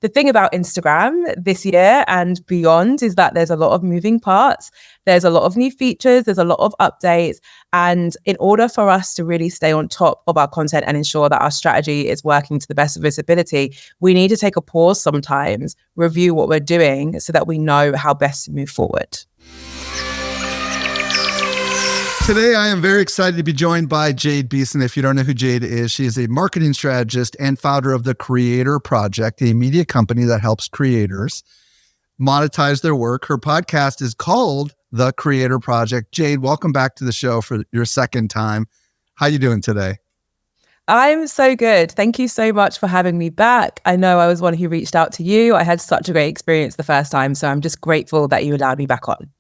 the thing about Instagram this year and beyond is that there's a lot of moving parts. There's a lot of new features. There's a lot of updates. And in order for us to really stay on top of our content and ensure that our strategy is working to the best of its ability, we need to take a pause sometimes, review what we're doing so that we know how best to move forward. Today, I am very excited to be joined by Jade Beeson. If you don't know who Jade is, she is a marketing strategist and founder of The Creator Project, a media company that helps creators monetize their work. Her podcast is called The Creator Project. Jade, welcome back to the show for your second time. How you doing today? I'm so good. Thank you so much for having me back. I know I was one who reached out to you. I had such a great experience the first time, so I'm just grateful that you allowed me back on.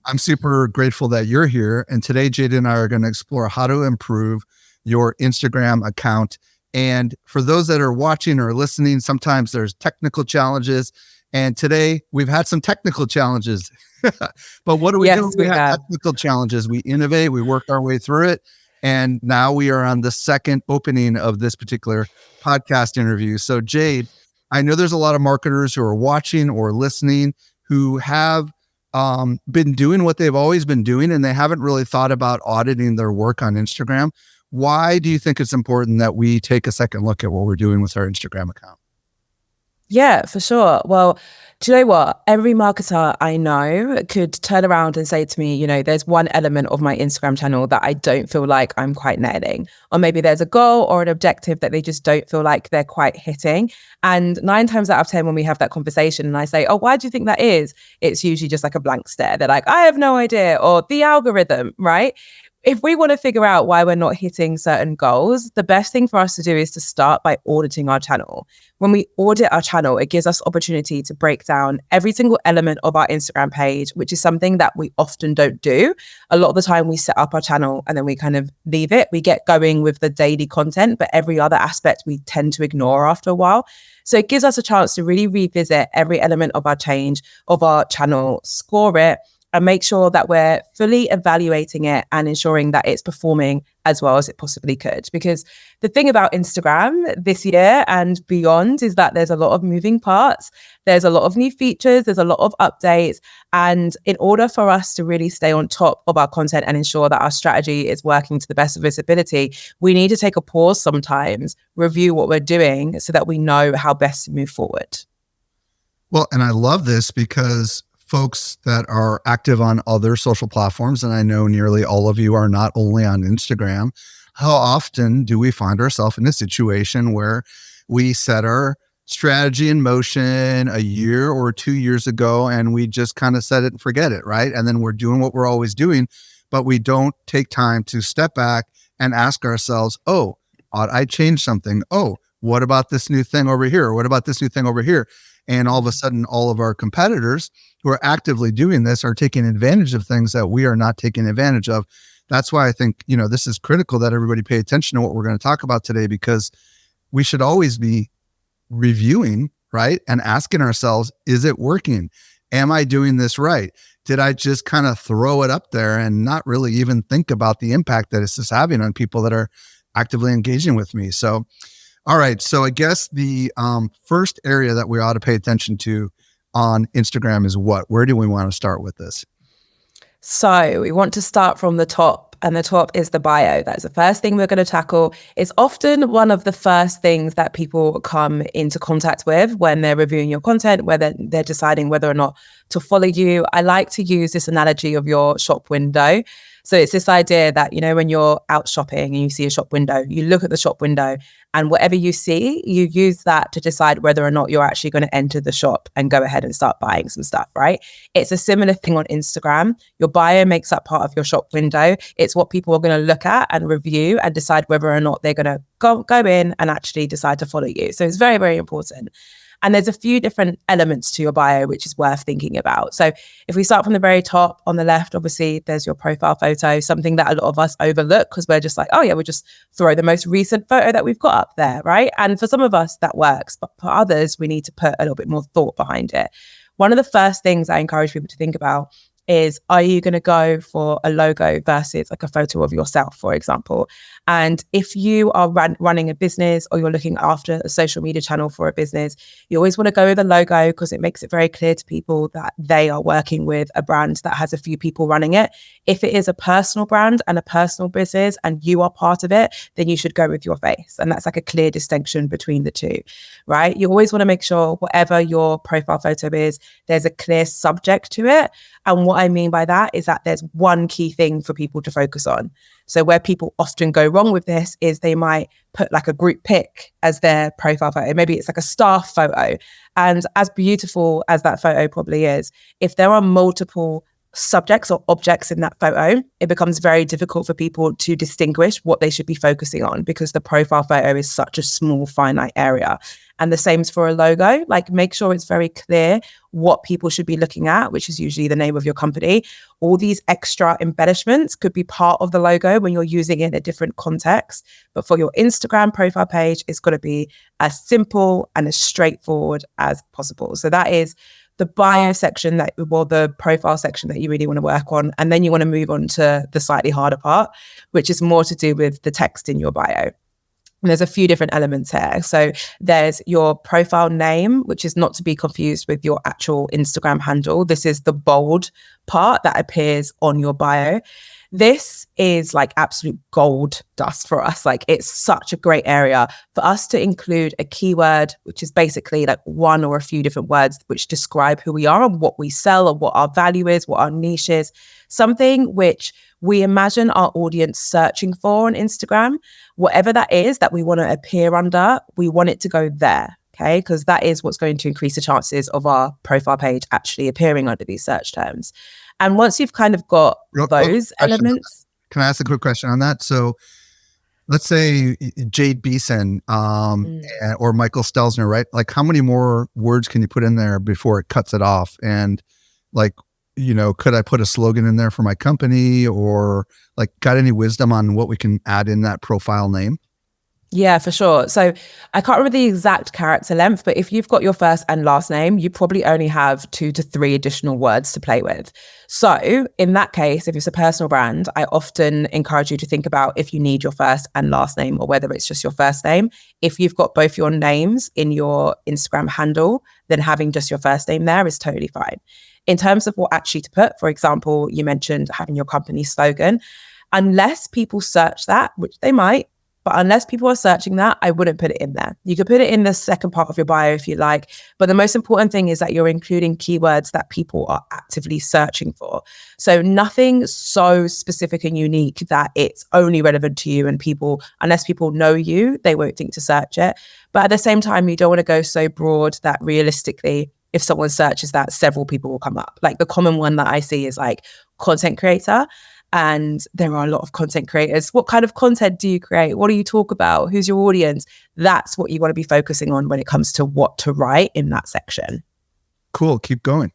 I'm super grateful that you're here. And today, Jade and I are going to explore how to improve your Instagram account. And for those that are watching or listening, sometimes there's technical challenges. And today we've had some technical challenges. But what do we do? We have technical challenges. We innovate, we work our way through it. And now we are on the second opening of this particular podcast interview. So Jade, I know there's a lot of marketers who are watching or listening who have been doing what they've always been doing, and they haven't really thought about auditing their work on Instagram. Why do you think it's important that we take a second look at what we're doing with our Instagram account? Yeah, for sure. Well, do you know what? Every marketer I know could turn around and say to me, you know, there's one element of my Instagram channel that I don't feel like I'm quite nailing. Or maybe there's a goal or an objective that they just don't feel like they're quite hitting. And 9 times out of 10, when we have that conversation and I say, oh, why do you think that is? It's usually just like a blank stare. They're like, I have no idea. Or the algorithm, right? If we want to figure out why we're not hitting certain goals, the best thing for us to do is to start by auditing our channel. When we audit our channel, it gives us opportunity to break down every single element of our Instagram page, which is something that we often don't do. A lot of the time we set up our channel and then we kind of leave it. We get going with the daily content, but every other aspect we tend to ignore after a while. So it gives us a chance to really revisit every element of our change, of our channel, score it, and make sure that we're fully evaluating it and ensuring that it's performing as well as it possibly could. Because the thing about Instagram this year and beyond is that there's a lot of moving parts. There's a lot of new features. There's a lot of updates. And in order for us to really stay on top of our content and ensure that our strategy is working to the best of its ability, we need to take a pause sometimes, review what we're doing so that we know how best to move forward. Well, and I love this because folks that are active on other social platforms, and I know nearly all of you are not only on Instagram, how often do we find ourselves in a situation where we set our strategy in motion a year or 2 years ago and we just kind of set it and forget it, right? And then we're doing what we're always doing, but we don't take time to step back and ask ourselves, oh, ought I change something? Oh, what about this new thing over here? Or what about this new thing over here? And all of a sudden, all of our competitors who are actively doing this are taking advantage of things that we are not taking advantage of. That's why I think, you know, this is critical that everybody pay attention to what we're going to talk about today, because we should always be reviewing, right? And asking ourselves, is it working? Am I doing this right? Did I just kind of throw it up there and not really even think about the impact that this is having on people that are actively engaging with me? So, all right. So I guess the first area that we ought to pay attention to on Instagram is what? Where do we want to start with this? So we want to start from the top, and the top is the bio. That's the first thing we're going to tackle. It's often one of the first things that people come into contact with when they're reviewing your content, whether they're deciding whether or not to follow you. I like to use this analogy of your shop window. So it's this idea that, you know, when you're out shopping and you see a shop window, you look at the shop window and whatever you see, you use that to decide whether or not you're actually going to enter the shop and go ahead and start buying some stuff, right? It's a similar thing on Instagram. Your bio makes up part of your shop window. It's what people are going to look at and review and decide whether or not they're going to go in and actually decide to follow you. So it's very, very important. And there's a few different elements to your bio, which is worth thinking about. So if we start from the very top on the left, obviously there's your profile photo, something that a lot of us overlook because we're just like, oh yeah, we'll just throw the most recent photo that we've got up there, right? And for some of us that works, but for others, we need to put a little bit more thought behind it. One of the first things I encourage people to think about is, are you going to go for a logo versus like a photo of yourself, for example? And if you are running a business or you're looking after a social media channel for a business, you always want to go with a logo because it makes it very clear to people that they are working with a brand that has a few people running it. If it is a personal brand and a personal business and you are part of it, then you should go with your face. And that's like a clear distinction between the two, right? You always want to make sure whatever your profile photo is, there's a clear subject to it. And what I mean by that is that there's one key thing for people to focus on. So where people often go wrong with this is they might put like a group pic as their profile photo. Maybe it's like a staff photo. And as beautiful as that photo probably is, if there are multiple subjects or objects in that photo, it becomes very difficult for people to distinguish what they should be focusing on because the profile photo is such a small, finite area. And the same is for a logo. Like, make sure it's very clear what people should be looking at, which is usually the name of your company. All these extra embellishments could be part of the logo when you're using it in a different context. But for your Instagram profile page, it's got to be as simple and as straightforward as possible. So that is the bio section, the profile section that you really want to work on. And then you want to move on to the slightly harder part, which is more to do with the text in your bio. And there's a few different elements here. So there's your profile name, which is not to be confused with your actual Instagram handle. This is the bold part that appears on your bio. This is like absolute gold dust for us. Like, it's such a great area for us to include a keyword, which is basically like one or a few different words which describe who we are and what we sell or what our value is, what our niche is, something which we imagine our audience searching for on Instagram. Whatever that is that we want to appear under, we want it to go there. Okay, because that is what's going to increase the chances of our profile page actually appearing under these search terms. And once you've kind of got those elements. Can I ask a quick question on that? So let's say Jade Beeson or Michael Stelzner, right? Like, how many more words can you put in there before it cuts it off? And like, you know, could I put a slogan in there for my company, or like, got any wisdom on what we can add in that profile name? Yeah, for sure. So I can't remember the exact character length, but if you've got your first and last name, you probably only have 2 to 3 additional words to play with. So in that case, if it's a personal brand, I often encourage you to think about if you need your first and last name or whether it's just your first name. If you've got both your names in your Instagram handle, then having just your first name there is totally fine. In terms of what actually to put, for example, you mentioned having your company slogan. Unless people search that, which they might, but unless people are searching that, I wouldn't put it in there. You could put it in the second part of your bio if you like. But the most important thing is that you're including keywords that people are actively searching for. So nothing so specific and unique that it's only relevant to you, and people, unless people know you, they won't think to search it. But at the same time, you don't want to go so broad that realistically, if someone searches that, several people will come up. Like, the common one that I see is like content creator. And there are a lot of content creators. What kind of content do you create? What do you talk about? Who's your audience? That's what you want to be focusing on when it comes to what to write in that section. Cool. Keep going.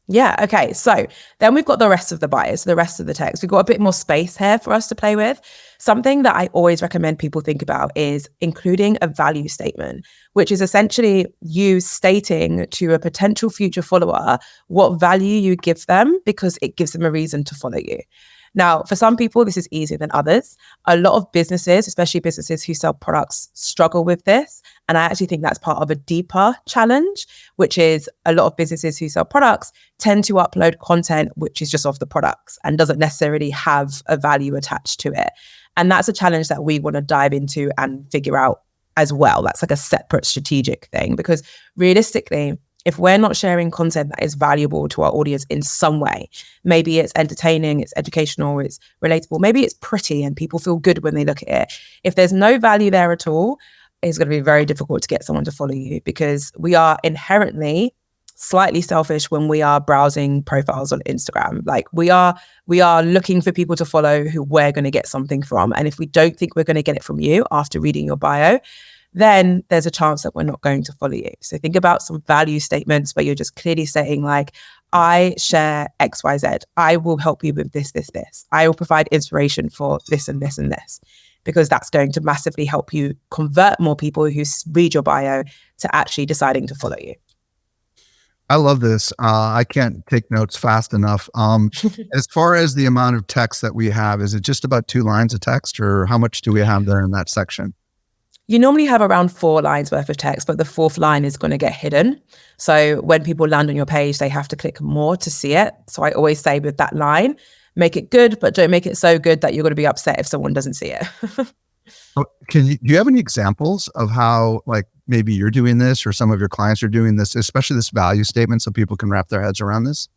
Yeah. Okay. So then we've got the rest of the bio, so the rest of the text. We've got a bit more space here for us to play with. Something that I always recommend people think about is including a value statement, which is essentially you stating to a potential future follower what value you give them, because it gives them a reason to follow you. Now, for some people, this is easier than others. A lot of businesses, especially businesses who sell products, struggle with this. And I actually think that's part of a deeper challenge, which is a lot of businesses who sell products tend to upload content which is just of the products and doesn't necessarily have a value attached to it. And that's a challenge that we want to dive into and figure out as well. That's like a separate strategic thing, because realistically, if we're not sharing content that is valuable to our audience in some way, maybe it's entertaining, it's educational, it's relatable, maybe it's pretty and people feel good when they look at it. If there's no value there at all, it's going to be very difficult to get someone to follow you, because we are inherently slightly selfish when we are browsing profiles on Instagram. Like, we are looking for people to follow who we're going to get something from. And if we don't think we're going to get it from you after reading your bio, then there's a chance that we're not going to follow you. So think about some value statements where you're just clearly saying, like, I share XYZ. I will help you with this, this, this. I will provide inspiration for this and this and this, because that's going to massively help you convert more people who read your bio to actually deciding to follow you. I love this. I can't take notes fast enough. As far as the amount of text that we have, is it just about 2 lines of text, or how much do we have there in that section? You normally have around 4 lines worth of text, but the fourth line is going to get hidden. So when people land on your page, they have to click more to see it. So I always say with that line, make it good, but don't make it so good that you're going to be upset if someone doesn't see it. Oh, do you have any examples of how, like, maybe you're doing this or some of your clients are doing this, especially this value statement, so people can wrap their heads around this?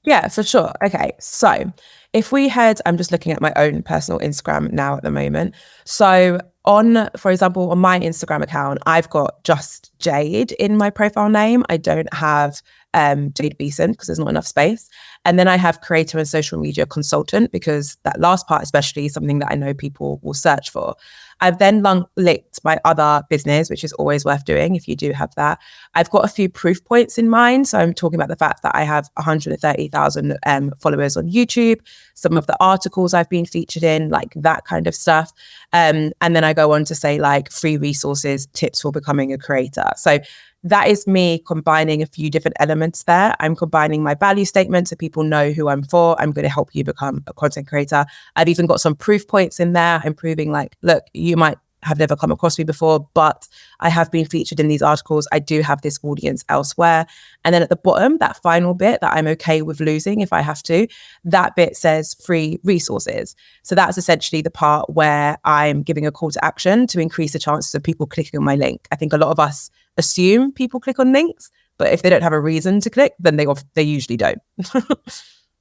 Yeah, for sure. Okay. So if we had, I'm just looking at my own personal Instagram now at the moment. So for example, on my Instagram account, I've got just Jade in my profile name. I don't have Jade Beeson because there's not enough space. And then I have creator and social media consultant because that last part, especially, is something that I know people will search for. I've then linked my other business, which is always worth doing if you do have that. I've got a few proof points in mind. So I'm talking about the fact that I have 130,000 followers on YouTube, some of the articles I've been featured in, like that kind of stuff. And then I go on to say like free resources, tips for becoming a creator. So that is me combining a few different elements there. I'm combining my value statement so people know who I'm for. I'm going to help you become a content creator. I've even got some proof points in there. I'm proving like, look, you might have never come across me before, but I have been featured in these articles. I do have this audience elsewhere. And then at the bottom, that final bit that I'm okay with losing if I have to, that bit says free resources. So that's essentially the part where I'm giving a call to action to increase the chances of people clicking on my link. I think a lot of us assume people click on links, but if they don't have a reason to click, then they usually don't.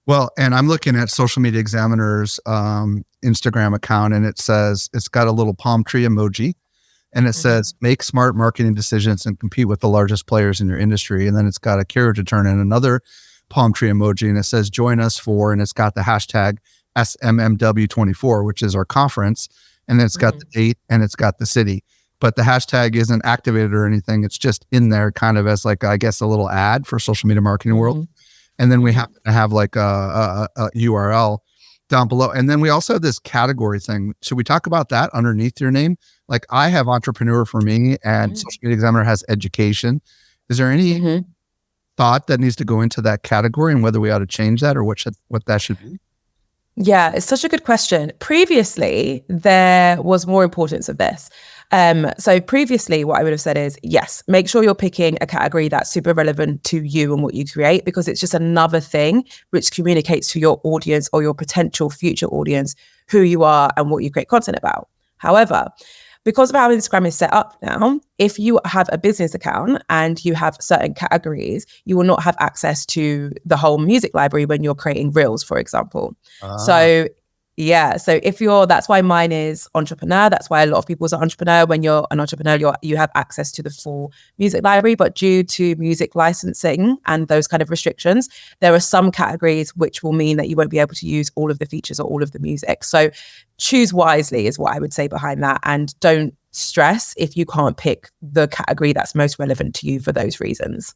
Well, and I'm looking at Social Media Examiner's Instagram account, and it says, it's got a little palm tree emoji, and it says, make smart marketing decisions and compete with the largest players in your industry. And then it's got a carriage return and another palm tree emoji, and it says, join us for, and it's got the hashtag SMMW24, which is our conference. And then it's got the date and it's got the city, but the hashtag isn't activated or anything. It's just in there kind of as like, I guess, a little ad for social media marketing world. And then we happen to have like a URL down below. And then we also have this category thing. Should we talk about that underneath your name? Like I have entrepreneur for me, and Social Media Examiner has education. Is there any thought that needs to go into that category and whether we ought to change that or what that should be? Yeah, it's such a good question. Previously, there was more importance of this. So previously, what I would have said is, yes, make sure you're picking a category that's super relevant to you and what you create, because it's just another thing which communicates to your audience or your potential future audience who you are and what you create content about. However, because of how Instagram is set up now, if you have a business account and you have certain categories, you will not have access to the whole music library when you're creating reels, for example. So yeah. So that's why mine is entrepreneur. That's why a lot of people's are entrepreneur. When you're an entrepreneur, you have access to the full music library, but due to music licensing and those kind of restrictions, there are some categories which will mean that you won't be able to use all of the features or all of the music. So choose wisely is what I would say behind that. And don't stress if you can't pick the category that's most relevant to you for those reasons.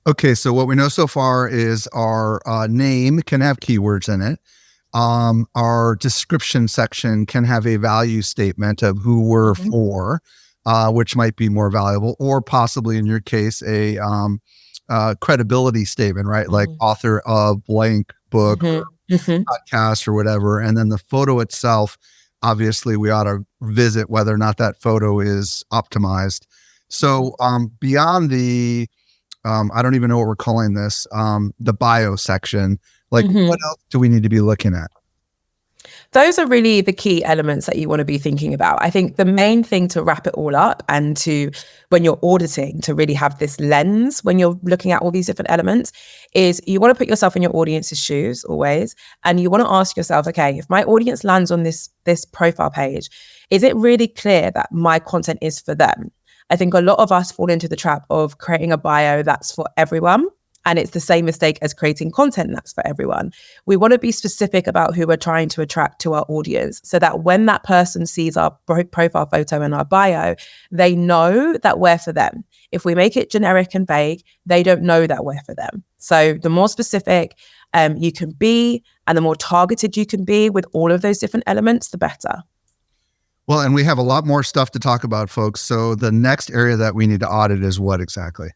Okay. So what we know so far is our name can have keywords in it. Our description section can have a value statement of who we're for, which might be more valuable, or possibly in your case, a credibility statement, right? Like author of blank book, or podcast or whatever. And then the photo itself, obviously we ought to visit whether or not that photo is optimized. So beyond the, I don't even know what we're calling this, the bio section, like what else do we need to be looking at? Those are really the key elements that you want to be thinking about. I think the main thing to wrap it all up and to, when you're auditing, to really have this lens when you're looking at all these different elements is you want to put yourself in your audience's shoes always. And you want to ask yourself, okay, if my audience lands on this profile page, is it really clear that my content is for them? I think a lot of us fall into the trap of creating a bio that's for everyone. And it's the same mistake as creating content that's for everyone. We want to be specific about who we're trying to attract to our audience so that when that person sees our profile photo and our bio, they know that we're for them. If we make it generic and vague, they don't know that we're for them. So the more specific you can be and the more targeted you can be with all of those different elements, the better. Well, and we have a lot more stuff to talk about, folks. So the next area that we need to audit is what exactly?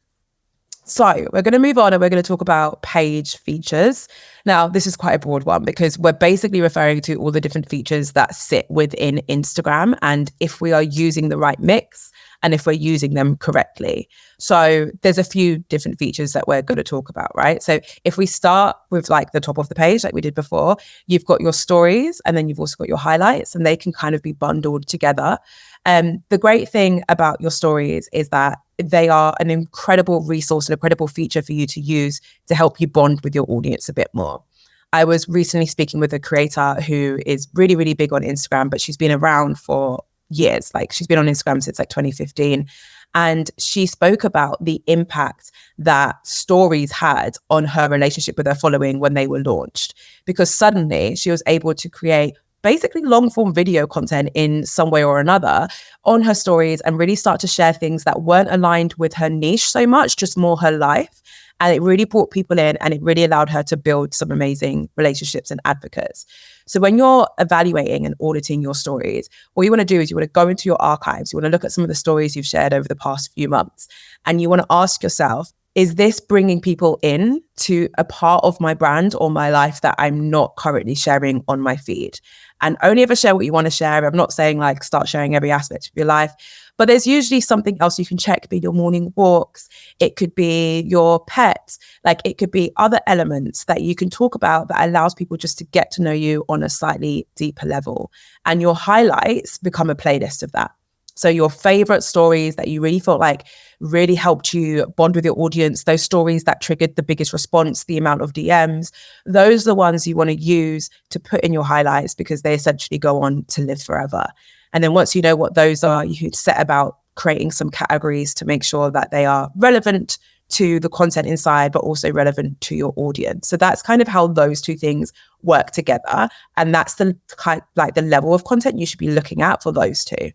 So we're going to move on and we're going to talk about page features. Now, this is quite a broad one because we're basically referring to all the different features that sit within Instagram and if we are using the right mix and if we're using them correctly. So there's a few different features that we're going to talk about, right? So if we start with like the top of the page, like we did before, you've got your stories and then you've also got your highlights and they can kind of be bundled together. The great thing about your stories is that they are an incredible resource and a credible feature for you to use to help you bond with your audience a bit more. I was recently speaking with a creator who is really, really big on Instagram, but she's been around for years. Like she's been on Instagram since like 2015. And she spoke about the impact that stories had on her relationship with her following when they were launched, because suddenly she was able to create basically long form video content in some way or another on her stories and really start to share things that weren't aligned with her niche so much, just more her life. And it really brought people in and it really allowed her to build some amazing relationships and advocates. So when you're evaluating and auditing your stories, what you want to do is you want to go into your archives. You want to look at some of the stories you've shared over the past few months. And you want to ask yourself, is this bringing people in to a part of my brand or my life that I'm not currently sharing on my feed? And only ever share what you want to share. I'm not saying like start sharing every aspect of your life, but there's usually something else you can check. It could be your morning walks. It could be your pets. Like it could be other elements that you can talk about that allows people just to get to know you on a slightly deeper level. And your highlights become a playlist of that. So your favorite stories that you really felt like really helped you bond with your audience, those stories that triggered the biggest response, the amount of DMs, those are the ones you want to use to put in your highlights because they essentially go on to live forever. And then once you know what those are, you could set about creating some categories to make sure that they are relevant to the content inside, but also relevant to your audience. So that's kind of how those two things work together. And that's the kind like the level of content you should be looking at for those two.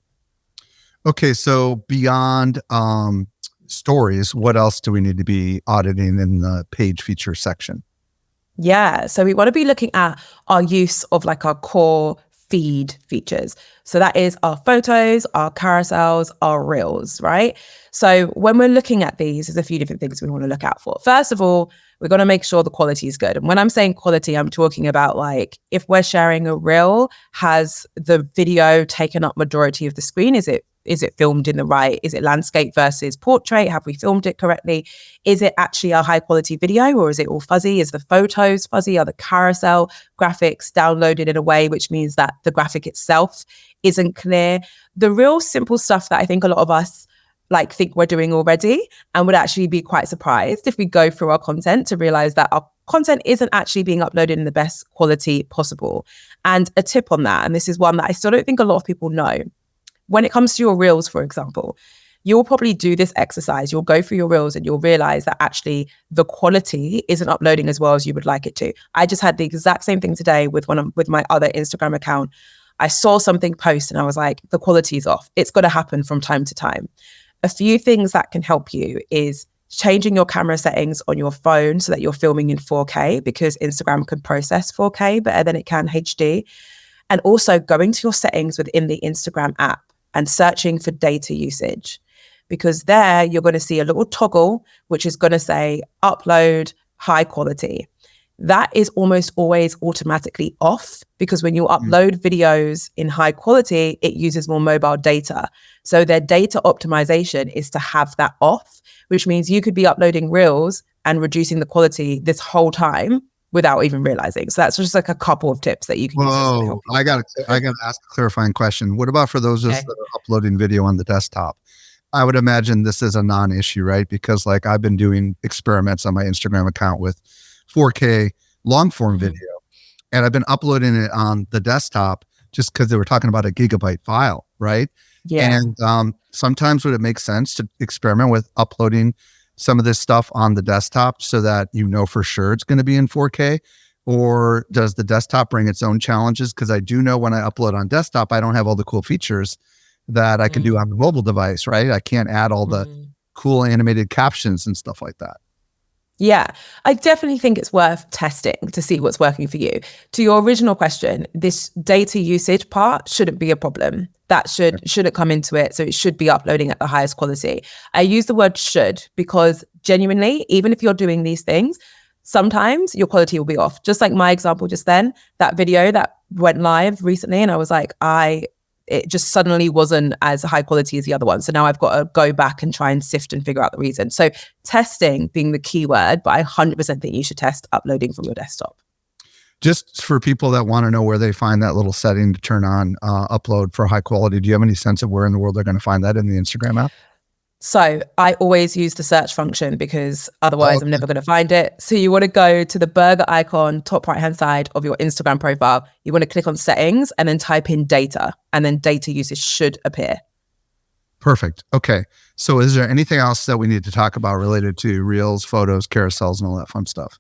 Okay, so beyond stories, what else do we need to be auditing in the page feature section? Yeah, so we want to be looking at our use of like our core feed features. So that is our photos, our carousels, our reels, right? So when we're looking at these, there's a few different things we want to look out for. First of all, we're going to make sure the quality is good. And when I'm saying quality, I'm talking about like if we're sharing a reel, has the video taken up majority of the screen? Is it filmed in the right? Is it landscape versus portrait? Have we filmed it correctly? Is it actually a high quality video or is it all fuzzy? Is the photos fuzzy? Are the carousel graphics downloaded in a way which means that the graphic itself isn't clear? The real simple stuff that I think a lot of us like think we're doing already and would actually be quite surprised if we go through our content to realize that our content isn't actually being uploaded in the best quality possible. And a tip on that, and this is one that I still don't think a lot of people know. When it comes to your reels, for example, you'll probably do this exercise. You'll go through your reels and you'll realize that actually the quality isn't uploading as well as you would like it to. I just had the exact same thing today with my other Instagram account. I saw something post and I was like, the quality is off. It's got to happen from time to time. A few things that can help you is changing your camera settings on your phone so that you're filming in 4K because Instagram can process 4K better than it can HD. And also going to your settings within the Instagram app and searching for data usage, because there you're going to see a little toggle, which is going to say upload high quality. That is almost always automatically off because when you upload videos in high quality, it uses more mobile data. So their data optimization is to have that off, which means you could be uploading reels and reducing the quality this whole time without even realizing. So that's just like a couple of tips that you can use. Whoa, I got to ask a clarifying question. What about for those of us that are uploading video on the desktop? I would imagine this is a non-issue, right? Because like I've been doing experiments on my Instagram account with 4K long form video, and I've been uploading it on the desktop just because they were talking about a gigabyte file, right? Yeah. And sometimes would it make sense to experiment with uploading some of this stuff on the desktop so that you know for sure it's going to be in 4K? Or does the desktop bring its own challenges? Because I do know when I upload on desktop, I don't have all the cool features that I can do on the mobile device, right? I can't add all the cool animated captions and stuff like that. Yeah, I definitely think it's worth testing to see what's working for you. To your original question, this data usage part shouldn't be a problem. That shouldn't come into it. So it should be uploading at the highest quality. I use the word should because genuinely, even if you're doing these things, sometimes your quality will be off. Just like my example just then, that video that went live recently, and I was like, it just suddenly wasn't as high quality as the other one. So now I've got to go back and try and sift and figure out the reason. So testing being the key word, but I 100% think you should test uploading from your desktop. Just for people that want to know where they find that little setting to turn on upload for high quality, do you have any sense of where in the world they're going to find that in the Instagram app? So I always use the search function because otherwise I'm never going to find it. So you want to go to the burger icon, top right-hand side of your Instagram profile. You want to click on settings and then type in data, and then data usage should appear. Perfect. Okay. So is there anything else that we need to talk about related to Reels, photos, carousels, and all that fun stuff?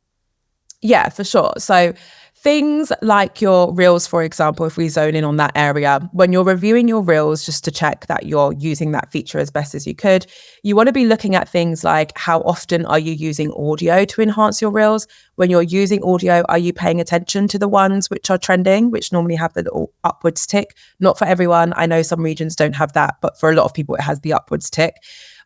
Yeah, for sure. So things like your Reels, for example, if we zone in on that area, when you're reviewing your Reels, just to check that you're using that feature as best as you could, you want to be looking at things like how often are you using audio to enhance your Reels? When you're using audio, are you paying attention to the ones which are trending, which normally have the little upwards tick? Not for everyone. I know some regions don't have that, but for a lot of people, it has the upwards tick.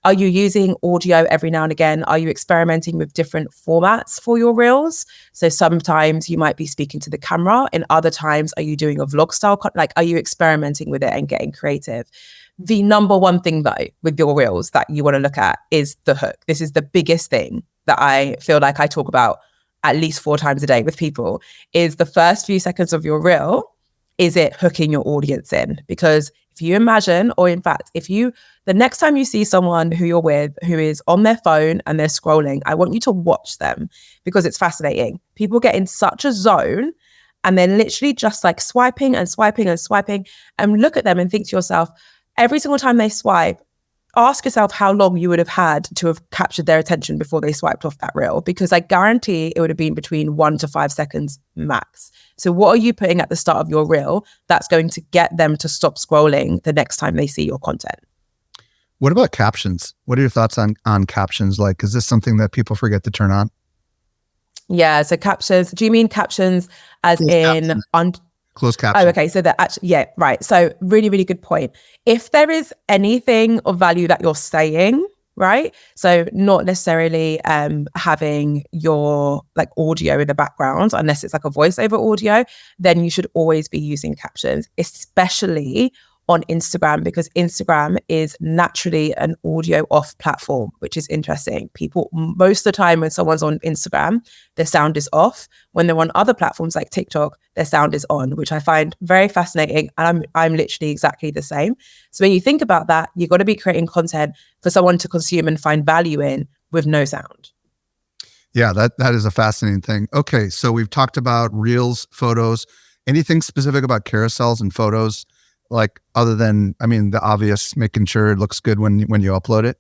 Are you using audio every now and again? Are you experimenting with different formats for your Reels? So sometimes you might be speaking to the camera, and other times are you doing a vlog style? Like, are you experimenting with it and getting creative? The number one thing though with your Reels that you want to look at is the hook. This is the biggest thing that I feel like I talk about at least 4 times a day with people, is the first few seconds of your Reel. Is it hooking your audience in? Because if you imagine, or in fact, the next time you see someone who you're with who is on their phone and they're scrolling, I want you to watch them because it's fascinating. People get in such a zone and they're literally just like swiping and swiping and swiping, and look at them and think to yourself, every single time they swipe, ask yourself how long you would have had to have captured their attention before they swiped off that reel, because I guarantee it would have been between 1 to 5 seconds max. So what are you putting at the start of your reel that's going to get them to stop scrolling the next time they see your content? What about captions? What are your thoughts on captions? Like, is this something that people forget to turn on? Yeah, so captions, do you mean captions as Closed in closed captions? Oh, okay. So that actually, yeah, right. So really, really good point. If there is anything of value that you're saying, right? So not necessarily having your like audio in the background, unless it's like a voiceover audio, then you should always be using captions, especially on Instagram, because Instagram is naturally an audio off platform, which is interesting. People, most of the time when someone's on Instagram, their sound is off. When they're on other platforms like TikTok, their sound is on, which I find very fascinating. And I'm literally exactly the same. So when you think about that, you've got to be creating content for someone to consume and find value in with no sound. Yeah, that is a fascinating thing. Okay, so we've talked about Reels, photos. Anything specific about carousels and photos? Like other than, I mean, the obvious, making sure it looks good when you upload it?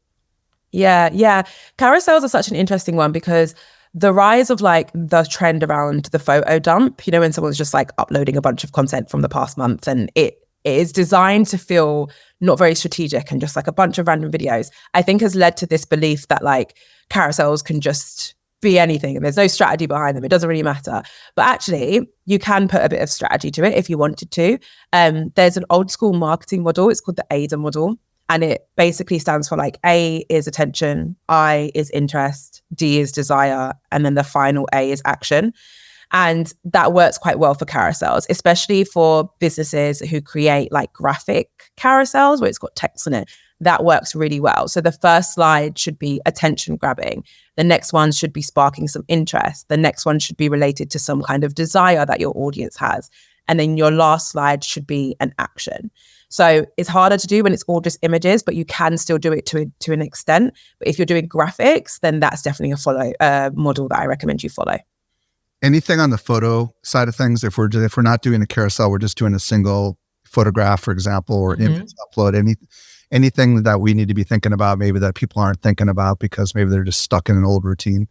Yeah. Carousels are such an interesting one because the rise of like the trend around the photo dump, you know, when someone's just like uploading a bunch of content from the past month and it is designed to feel not very strategic and just like a bunch of random videos, I think has led to this belief that like carousels can just be anything and there's no strategy behind them. It doesn't really matter. But actually, you can put a bit of strategy to it if you wanted to. There's an old school marketing model. It's called the AIDA model. And it basically stands for like A is attention, I is interest, D is desire, and then the final A is action. And that works quite well for carousels, especially for businesses who create like graphic carousels where it's got text in it. That works really well. So the first slide should be attention grabbing. The next one should be sparking some interest. The next one should be related to some kind of desire that your audience has. And then your last slide should be an action. So it's harder to do when it's all just images, but you can still do it to an extent. But if you're doing graphics, then that's definitely a model that I recommend you follow. Anything on the photo side of things? If we're not doing a carousel, we're just doing a single photograph, for example, or image upload. Anything that we need to be thinking about, maybe that people aren't thinking about because maybe they're just stuck in an old routine?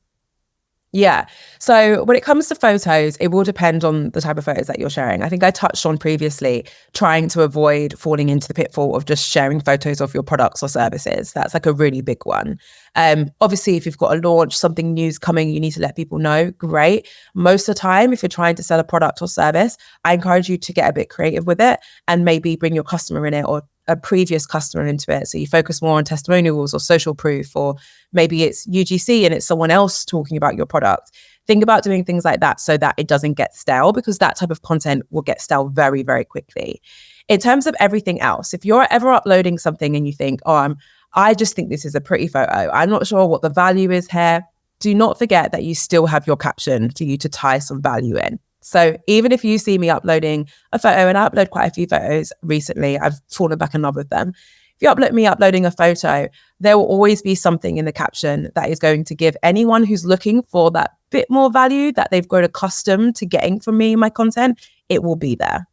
Yeah. So when it comes to photos, it will depend on the type of photos that you're sharing. I think I touched on previously trying to avoid falling into the pitfall of just sharing photos of your products or services. That's like a really big one. Obviously, if you've got a launch, something new's coming, you need to let people know. Great. Most of the time, if you're trying to sell a product or service, I encourage you to get a bit creative with it and maybe bring your customer in it or a previous customer into it. So you focus more on testimonials or social proof, or maybe it's UGC and it's someone else talking about your product. Think about doing things like that so that it doesn't get stale, because that type of content will get stale very, very quickly. In terms of everything else, if you're ever uploading something and you think, oh, I just think this is a pretty photo, I'm not sure what the value is here, do not forget that you still have your caption for you to tie some value in. So even if you see me uploading a photo, and I upload quite a few photos recently, I've fallen back in love with them. If you upload me uploading a photo, there will always be something in the caption that is going to give anyone who's looking for that bit more value that they've grown accustomed to getting from me, my content, it will be there.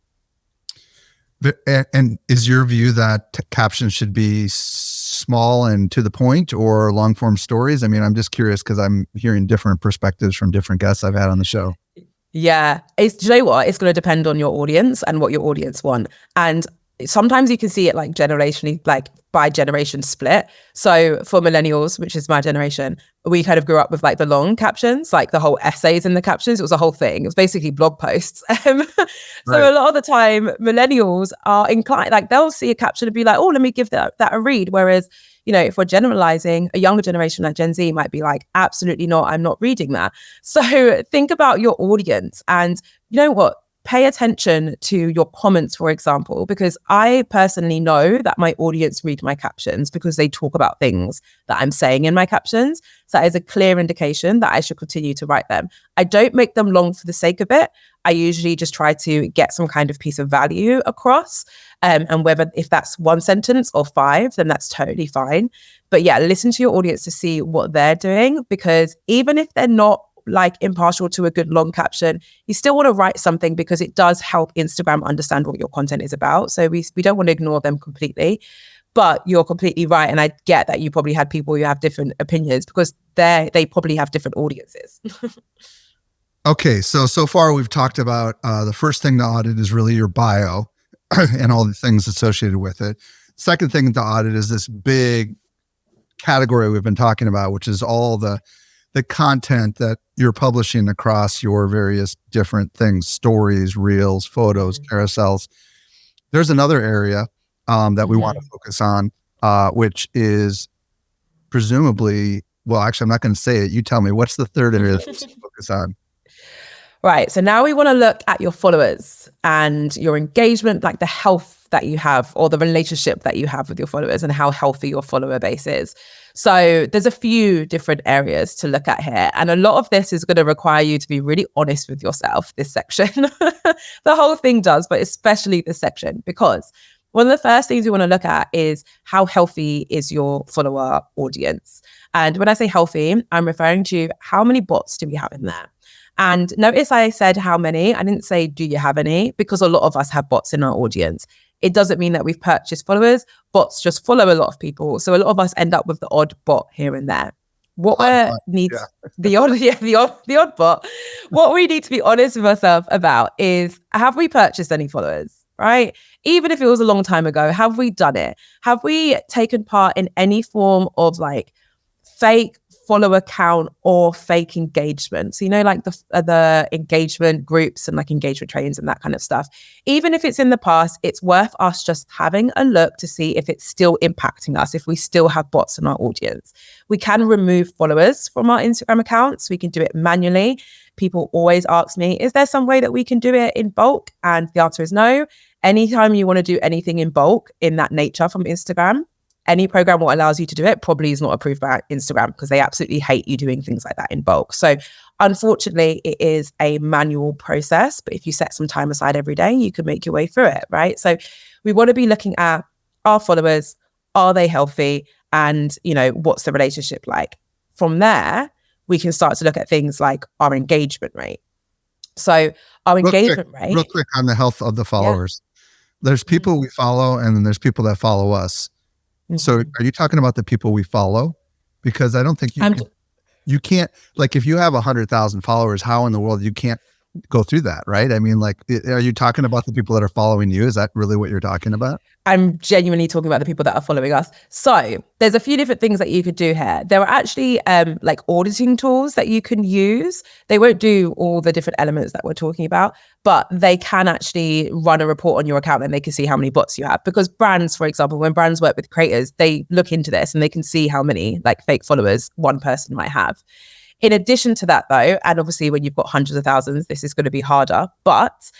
And is your view that captions should be small and to the point, or long form stories? I mean, I'm just curious because I'm hearing different perspectives from different guests I've had on the show. Yeah, do you know what? It's going to depend on your audience and what your audience want. And sometimes you can see it like generationally, like by generation split. So for millennials, which is my generation, we kind of grew up with like the long captions, like the whole essays in the captions. It was a whole thing. It was basically blog posts. So right. A lot of the time, millennials are inclined, like they'll see a caption and be like, oh, let me give that a read. Whereas, you know, if we're generalizing, a younger generation like Gen Z might be like, absolutely not, I'm not reading that. So think about your audience, and you know what? Pay attention to your comments, for example, because I personally know that my audience read my captions because they talk about things that I'm saying in my captions. So that is a clear indication that I should continue to write them. I don't make them long for the sake of it. I usually just try to get some kind of piece of value across. And if that's one sentence or 5, then that's totally fine. But yeah, listen to your audience to see what they're doing, because even if they're not like impartial to a good long caption, you still want to write something because it does help Instagram understand what your content is about. So we don't want to ignore them completely. But you're completely right. And I get that you probably had people who have different opinions because they probably have different audiences. Okay, so far we've talked about the first thing to audit is really your bio and all the things associated with it. Second thing to audit is this big category we've been talking about, which is all the content that you're publishing across your various different things, stories, reels, photos, carousels. There's another area that we want to focus on, which is presumably, well, actually, I'm not going to say it. You tell me, what's the third area that we should focus on? Right. So now we want to look at your followers and your engagement, like the health that you have or the relationship that you have with your followers and how healthy your follower base is. So there's a few different areas to look at here. And a lot of this is going to require you to be really honest with yourself, this section. The whole thing does, but especially this section, because one of the first things we want to look at is how healthy is your follower audience. And when I say healthy, I'm referring to how many bots do we have in there? And notice I said how many. I didn't say, do you have any? Because a lot of us have bots in our audience. It doesn't mean that we've purchased followers. Bots just follow a lot of people. So a lot of us end up with the odd bot here and there. What needs the odd bot. What we need to be honest with ourselves about is, have we purchased any followers? Right? Even if it was a long time ago, have we done it? Have we taken part in any form of like fake follower count or fake engagement? So, you know, like the engagement groups and like engagement trains and that kind of stuff. Even if it's in the past, it's worth us just having a look to see if it's still impacting us, if we still have bots in our audience. We can remove followers from our Instagram accounts. We can do it manually. People always ask me, is there some way that we can do it in bulk? And the answer is no. Anytime you want to do anything in bulk in that nature from Instagram, any program what allows you to do it probably is not approved by Instagram, because they absolutely hate you doing things like that in bulk. So unfortunately, it is a manual process, but if you set some time aside every day, you can make your way through it, right? So we want to be looking at our followers. Are they healthy? And, you know, what's the relationship like? From there, we can start to look at things like our engagement rate. So our engagement rate. Real quick on the health of the followers. Yeah. There's people we follow, and then there's people that follow us. So are you talking about the people we follow? Because I don't think you can you can't, like, if you have 100,000 followers, how in the world you can't go through that, right? I mean, like, are you talking about the people that are following you? Is that really what you're talking about? I'm genuinely talking about the people that are following us. So there's a few different things that you could do here. There are actually like auditing tools that you can use. They won't do all the different elements that we're talking about, but they can actually run a report on your account and they can see how many bots you have. Because brands, for example, when brands work with creators, they look into this and they can see how many like fake followers one person might have. In addition to that though, and obviously when you've got hundreds of thousands, this is going to be harder, but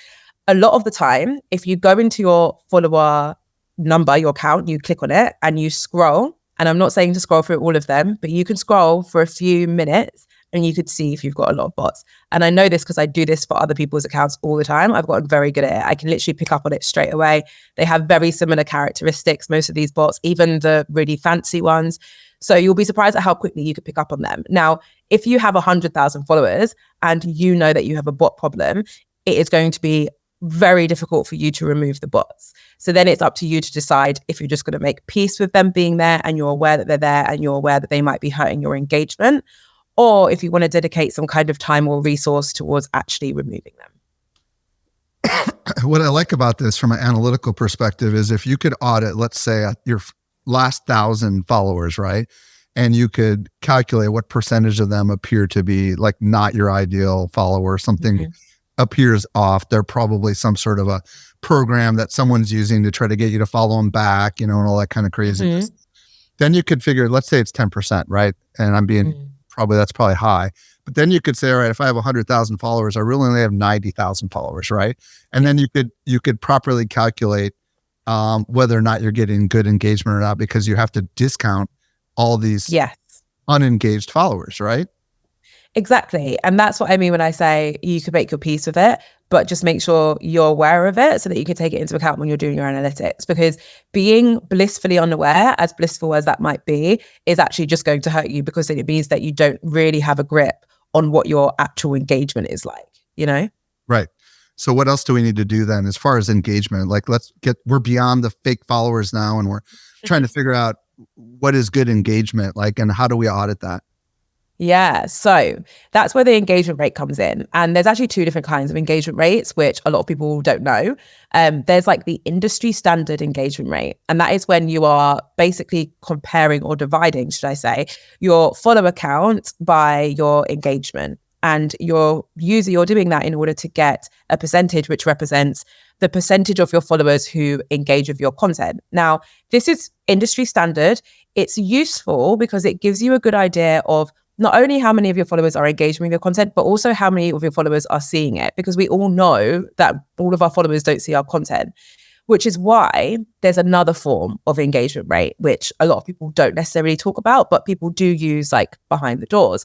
a lot of the time, if you go into your follower number, your count, you click on it and you scroll, and I'm not saying to scroll through all of them, but you can scroll for a few minutes and you could see if you've got a lot of bots. And I know this because I do this for other people's accounts all the time. I've gotten very good at it. I can literally pick up on it straight away. They have very similar characteristics, most of these bots, even the really fancy ones. So you'll be surprised at how quickly you could pick up on them. Now, if you have 100,000 followers and you know that you have a bot problem, it is going to be very difficult for you to remove the bots. So then it's up to you to decide if you're just going to make peace with them being there and you're aware that they're there and you're aware that they might be hurting your engagement, or if you want to dedicate some kind of time or resource towards actually removing them. What I like about this from an analytical perspective is if you could audit, let's say, your last 1,000 followers, right? And you could calculate what percentage of them appear to be like not your ideal follower, something appears off. They're probably some sort of a program that someone's using to try to get you to follow them back, and all that kind of craziness. Then you could figure, let's say it's 10%, right? And I'm being that's probably high. But then you could say, all right, if I have 100,000 followers, I really only have 90,000 followers, right? And then you could properly calculate whether or not you're getting good engagement or not, because you have to discount all these unengaged followers, right? Exactly. And that's what I mean when I say you could make your peace with it, but just make sure you're aware of it so that you can take it into account when you're doing your analytics. Because being blissfully unaware, as blissful as that might be, is actually just going to hurt you, because it means that you don't really have a grip on what your actual engagement is like, Right. So what else do we need to do then as far as engagement? Like, we're beyond the fake followers now, and we're trying to figure out what is good engagement like, and how do we audit that? Yeah, so that's where the engagement rate comes in. And there's actually two different kinds of engagement rates, which a lot of people don't know. There's like the industry standard engagement rate. And that is when you are basically comparing or dividing, should I say, your follower count by your engagement. And you're doing that in order to get a percentage which represents the percentage of your followers who engage with your content. Now, this is industry standard. It's useful because it gives you a good idea of not only how many of your followers are engaging with your content, but also how many of your followers are seeing it, because we all know that all of our followers don't see our content, which is why there's another form of engagement rate, which a lot of people don't necessarily talk about, but people do use like behind the doors.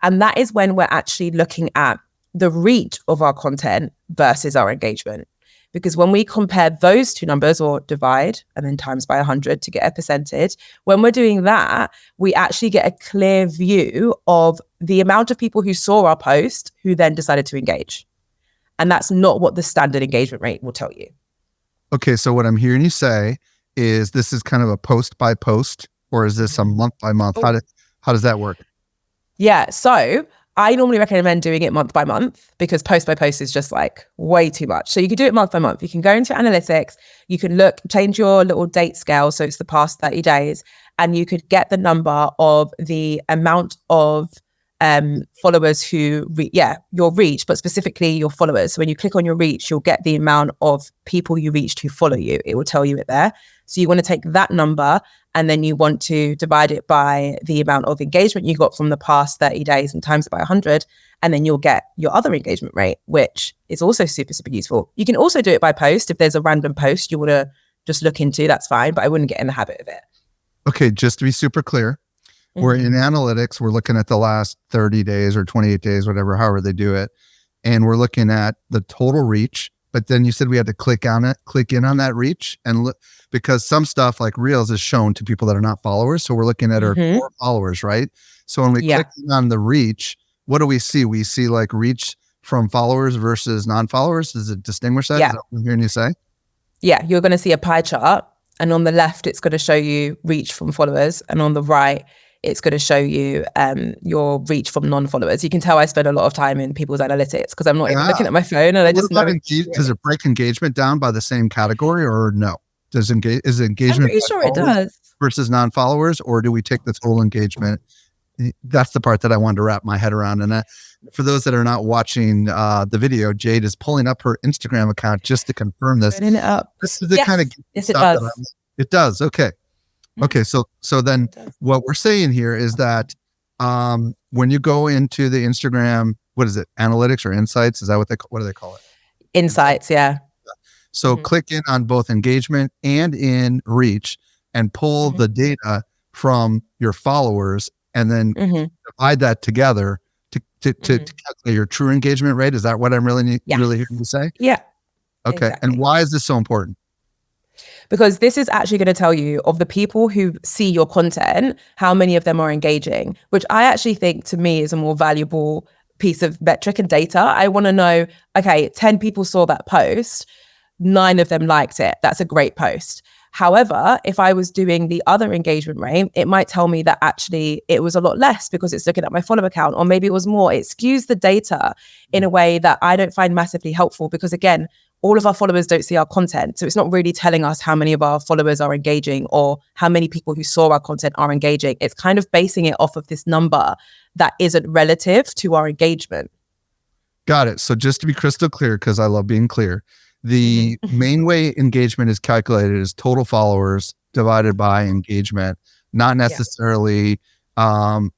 And that is when we're actually looking at the reach of our content versus our engagement. Because when we compare those two numbers, or divide and then times by 100 to get a percentage, when we're doing that, we actually get a clear view of the amount of people who saw our post who then decided to engage. And that's not what the standard engagement rate will tell you. Okay, so what I'm hearing you say is this is kind of a post by post, or is this a month by month? How does that work? Yeah, so I normally recommend doing it month by month, because post by post is just like way too much. So you could do it month by month. You can go into analytics, you can change your little date scale, so it's the past 30 days, and you could get the number of the amount of followers who, your reach, but specifically your followers. So when you click on your reach, you'll get the amount of people you reached who follow you. It will tell you it there. So you want to take that number and then you want to divide it by the amount of engagement you got from the past 30 days and times it by 100. And then you'll get your other engagement rate, which is also super, super useful. You can also do it by post. If there's a random post you want to just look into, that's fine, but I wouldn't get in the habit of it. Okay, just to be super clear, we're in analytics, we're looking at the last 30 days or 28 days, whatever, however they do it. And we're looking at the total reach. But then you said we had to click in on that reach and look, because some stuff like Reels is shown to people that are not followers. So we're looking at our core followers, right? So when we click on the reach, what do we see? We see like reach from followers versus non-followers. Does it distinguish that? Yeah. Is that what I'm hearing you say? Yeah, you're going to see a pie chart, and on the left, it's going to show you reach from followers, and on the right, it's going to show you your reach from non-followers. You can tell I spend a lot of time in people's analytics because I'm not even looking at my phone, and I just love it. Does it break engagement down by the same category or no? Is engagement I'm pretty sure it does versus non-followers, or do we take the total engagement? That's the part that I wanted to wrap my head around. And for those that are not watching the video, Jade is pulling up her Instagram account just to confirm this. Putting it up. This is the kind of yes, it does. It does. Okay. Okay. So then what we're saying here is that when you go into the Instagram, what is it? Analytics or insights? Is that what do they call it? Insights. Yeah. So click in on both engagement and in reach and pull the data from your followers and then divide that together to calculate your true engagement rate. Is that what I'm really hearing you say? Yeah. Okay. Exactly. And why is this so important? Because this is actually going to tell you of the people who see your content, how many of them are engaging, which I actually think to me is a more valuable piece of metric and data. I want to know, okay, 10 people saw that post, 9 of them liked it. That's a great post. However, if I was doing the other engagement rate, it might tell me that actually it was a lot less because it's looking at my follower count, or maybe it was more. It skews the data in a way that I don't find massively helpful because, again, all of our followers don't see our content. So it's not really telling us how many of our followers are engaging or how many people who saw our content are engaging. It's kind of basing it off of this number that isn't relative to our engagement. Got it. So just to be crystal clear, because I love being clear, the main way engagement is calculated is total followers divided by engagement, not necessarily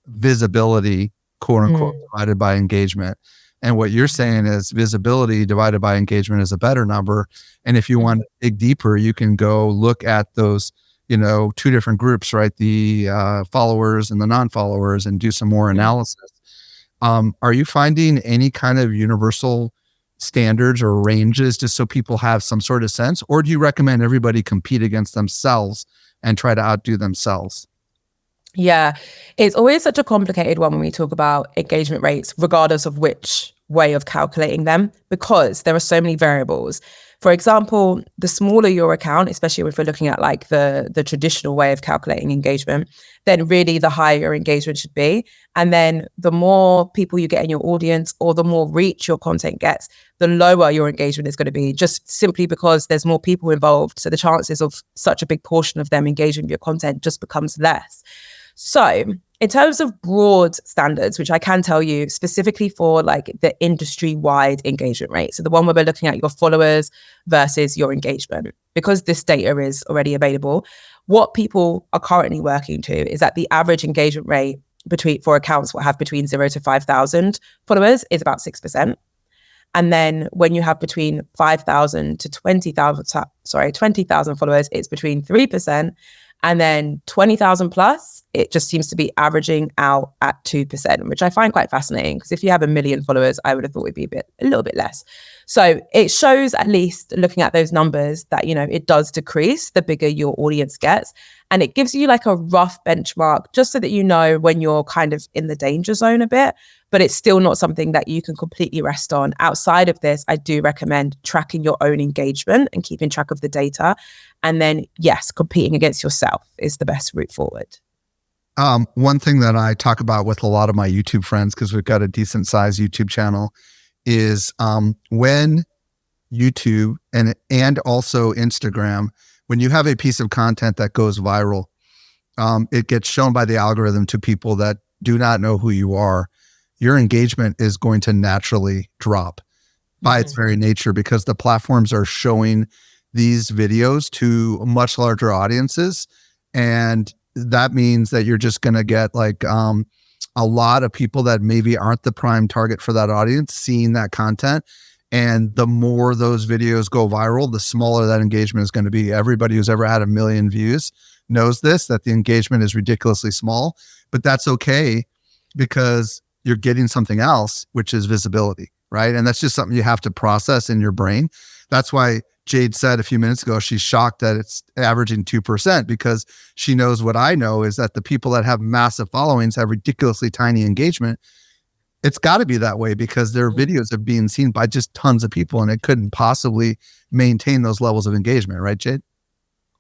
visibility, quote unquote, divided by engagement. And what you're saying is visibility divided by engagement is a better number. And if you want to dig deeper, you can go look at those, 2 different groups, right? The followers and the non-followers, and do some more analysis. Are you finding any kind of universal standards or ranges just so people have some sort of sense? Or do you recommend everybody compete against themselves and try to outdo themselves? Yeah, it's always such a complicated one when we talk about engagement rates, regardless of which way of calculating them, because there are so many variables. For example, the smaller your account, especially if we're looking at like the traditional way of calculating engagement, then really the higher your engagement should be. And then the more people you get in your audience or the more reach your content gets, the lower your engagement is going to be, just simply because there's more people involved. So the chances of such a big portion of them engaging with your content just becomes less. So in terms of broad standards, which I can tell you specifically for like the industry-wide engagement rate, so the one where we're looking at your followers versus your engagement, because this data is already available, what people are currently working to is that the average engagement rate for accounts that have between 0 to 5,000 followers is about 6%. And then when you have between 5,000 to 20,000 followers, it's between 3%. And then 20,000 plus, it just seems to be averaging out at 2%, which I find quite fascinating, because if you have 1 million followers, I would have thought it'd be a little bit less. So it shows, at least looking at those numbers, that, it does decrease the bigger your audience gets. And it gives you like a rough benchmark just so that you know when you're kind of in the danger zone a bit, but it's still not something that you can completely rest on. Outside of this, I do recommend tracking your own engagement and keeping track of the data. And then, yes, competing against yourself is the best route forward. One thing that I talk about with a lot of my YouTube friends, because we've got a decent sized YouTube channel, is when YouTube and also Instagram, when you have a piece of content that goes viral, it gets shown by the algorithm to people that do not know who you are. Your engagement is going to naturally drop by its very nature, because the platforms are showing these videos to much larger audiences. And that means that you're just going to get like a lot of people that maybe aren't the prime target for that audience seeing that content. And the more those videos go viral, the smaller that engagement is going to be. Everybody who's ever had 1 million views knows this, that the engagement is ridiculously small, but that's okay, because you're getting something else, which is visibility, right? And that's just something you have to process in your brain. That's why Jade said a few minutes ago, she's shocked that it's averaging 2%, because she knows what I know is that the people that have massive followings have ridiculously tiny engagement. It's got to be that way because their videos are being seen by just tons of people, and it couldn't possibly maintain those levels of engagement, right, Jade?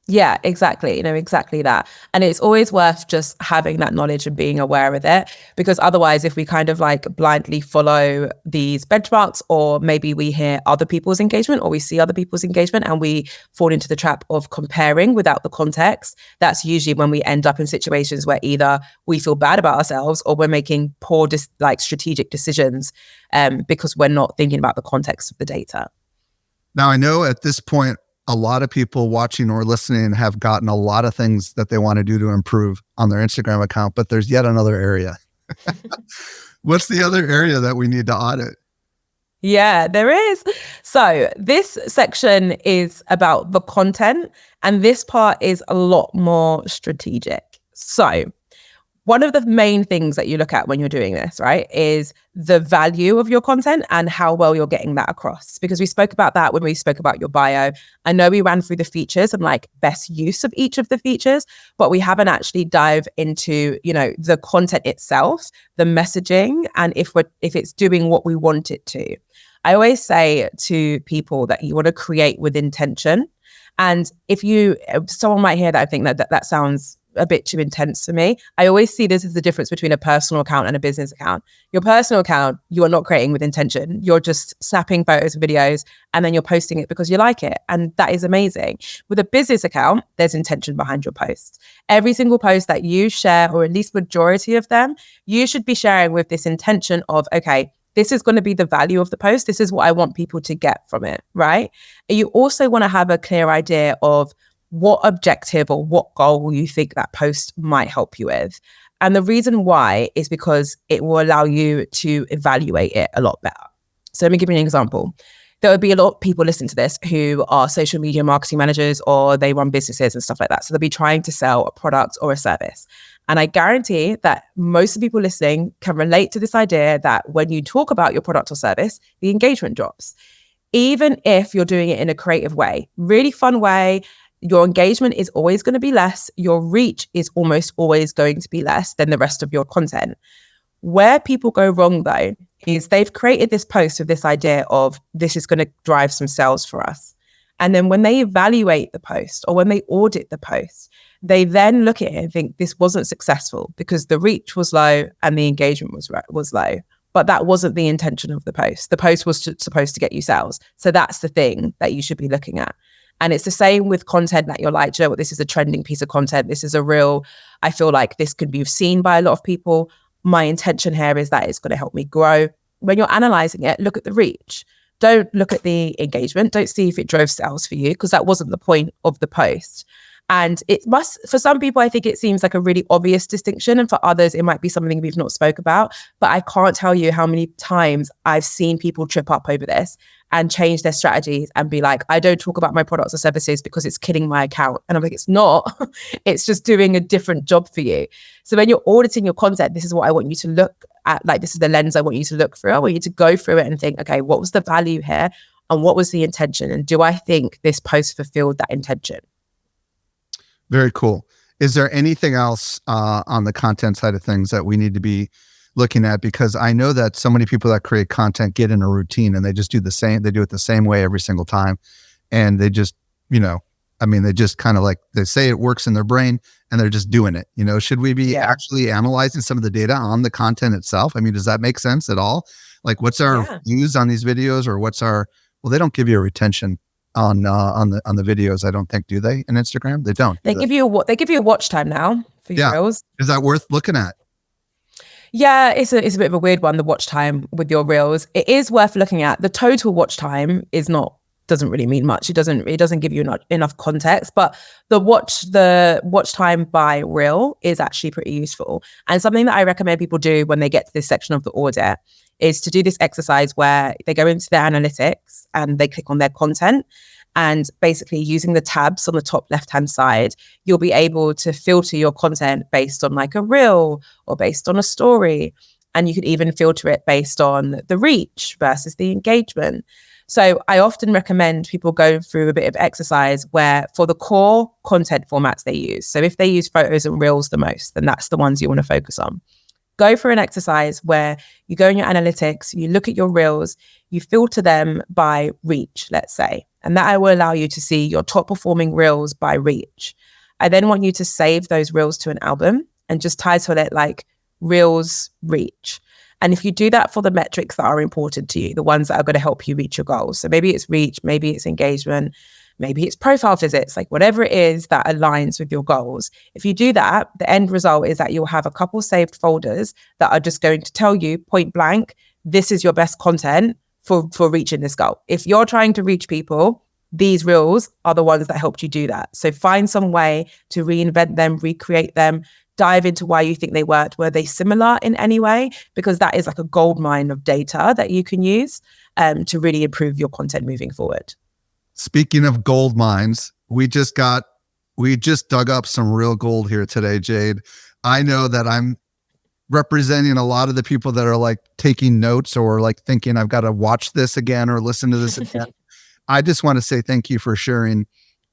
Yeah, exactly. Exactly that. And it's always worth just having that knowledge and being aware of it, because otherwise, if we kind of like blindly follow these benchmarks, or maybe we hear other people's engagement or we see other people's engagement and we fall into the trap of comparing without the context, that's usually when we end up in situations where either we feel bad about ourselves or we're making poor, strategic decisions because we're not thinking about the context of the data. Now, I know at this point, a lot of people watching or listening have gotten a lot of things that they want to do to improve on their Instagram account, but there's yet another area. What's the other area that we need to audit? Yeah, there is. So this section is about the content, and this part is a lot more strategic. So one of the main things that you look at when you're doing this, right, is the value of your content and how well you're getting that across. Because we spoke about that when we spoke about your bio. I know we ran through the features and like best use of each of the features, but we haven't actually dived into, the content itself, the messaging, and if it's doing what we want it to. I always say to people that you want to create with intention. And if someone might hear that, I think that sounds a bit too intense for me. I always see this as the difference between a personal account and a business account. Your personal account, you are not creating with intention. You're just snapping photos and videos, and then you're posting it because you like it. And that is amazing. With a business account, there's intention behind your posts. Every single post that you share, or at least majority of them, you should be sharing with this intention of, okay, this is going to be the value of the post. This is what I want people to get from it, right? And you also want to have a clear idea of what objective or what goal you think that post might help you with. And the reason why is because it will allow you to evaluate it a lot better. So let me give you an example. There would be a lot of people listening to this who are social media marketing managers, or they run businesses and stuff like that. So they'll be trying to sell a product or a service. And I guarantee that most of the people listening can relate to this idea that when you talk about your product or service, the engagement drops. Even if you're doing it in a creative way, really fun way, your engagement is always going to be less. Your reach is almost always going to be less than the rest of your content. Where people go wrong, though, is they've created this post with this idea of this is going to drive some sales for us. And then when they evaluate the post or when they audit the post, they then look at it and think this wasn't successful because the reach was low and the engagement was low. But that wasn't the intention of the post. The post was supposed to get you sales. So that's the thing that you should be looking at. And it's the same with content that you're like, Joe, this is a trending piece of content. This is I feel like this could be seen by a lot of people. My intention here is that it's going to help me grow. When you're analyzing it, look at the reach. Don't look at the engagement. Don't see if it drove sales for you, because that wasn't the point of the post. And for some people, I think it seems like a really obvious distinction. And for others, it might be something we've not spoke about. But I can't tell you how many times I've seen people trip up over this and change their strategies and be like, I don't talk about my products or services because it's killing my account. And I'm like, it's not. It's just doing a different job for you. So when you're auditing your content, this is what I want you to look at. Like, this is the lens I want you to look through. I want you to go through it and think, okay, what was the value here? And what was the intention? And do I think this post fulfilled that intention? Very cool. Is there anything else on the content side of things that we need to be looking at? Because I know that so many people that create content get in a routine and they just do the same. They do it the same way every single time. And they just, they just kind of like, they say it works in their brain and they're just doing it. Should we be actually analyzing some of the data on the content itself? I mean, does that make sense at all? Like, what's our views on these videos, or they don't give you a retention on the videos, I don't think, do they, in Instagram? They don't. They give you a watch time now for your reels. Is that worth looking at? Yeah, it's a bit of a weird one, the watch time with your reels. It is worth looking at. The total watch time doesn't really mean much. It doesn't give you enough context, but the watch time by reel is actually pretty useful. And something that I recommend people do when they get to this section of the audit is to do this exercise where they go into their analytics and they click on their content, and basically using the tabs on the top left-hand side, you'll be able to filter your content based on like a reel or based on a story. And you could even filter it based on the reach versus the engagement. So I often recommend people go through a bit of exercise where for the core content formats they use. So if they use photos and reels the most, then that's the ones you want to focus on. go for an exercise where you go in your analytics, you look at your reels, you filter them by reach, let's say, and that will allow you to see your top performing reels by reach. I then want you to save those reels to an album and just title it like Reels Reach. And if you do that for the metrics that are important to you, the ones that are going to help you reach your goals. So maybe it's reach, maybe it's engagement, maybe it's profile visits, like whatever it is that aligns with your goals. If you do that, the end result is that you'll have a couple saved folders that are just going to tell you point blank, this is your best content for reaching this goal. If you're trying to reach people, these reels are the ones that helped you do that. So find some way to reinvent them, recreate them, dive into why you think they worked. Were they similar in any way? Because that is like a gold mine of data that you can use to really improve your content moving forward. Speaking of gold mines, we just dug up some real gold here today, Jade. I know that I'm representing a lot of the people that are like taking notes or like thinking I've got to watch this again or listen to this again. I just want to say thank you for sharing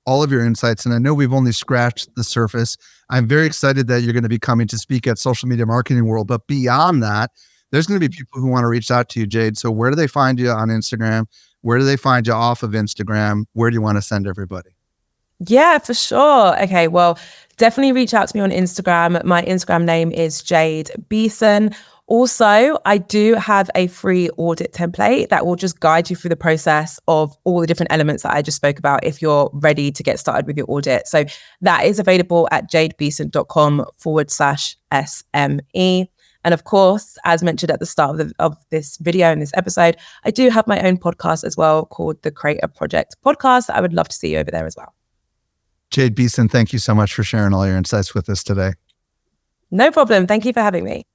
all of your insights. And I know we've only scratched the surface. I'm very excited that you're going to be coming to speak at Social Media Marketing World. But beyond that, there's going to be people who want to reach out to you, Jade. So where do they find you on Instagram? Where do they find you off of Instagram? Where do you want to send everybody? Yeah, for sure. Okay, well, definitely reach out to me on Instagram. My Instagram name is Jade Beeson. Also, I do have a free audit template that will just guide you through the process of all the different elements that I just spoke about if you're ready to get started with your audit. So that is available at jadebeeson.com/SME. And of course, as mentioned at the start of this video and this episode, I do have my own podcast as well called the Creator Project Podcast. I would love to see you over there as well. Jade Beeson, thank you so much for sharing all your insights with us today. No problem. Thank you for having me.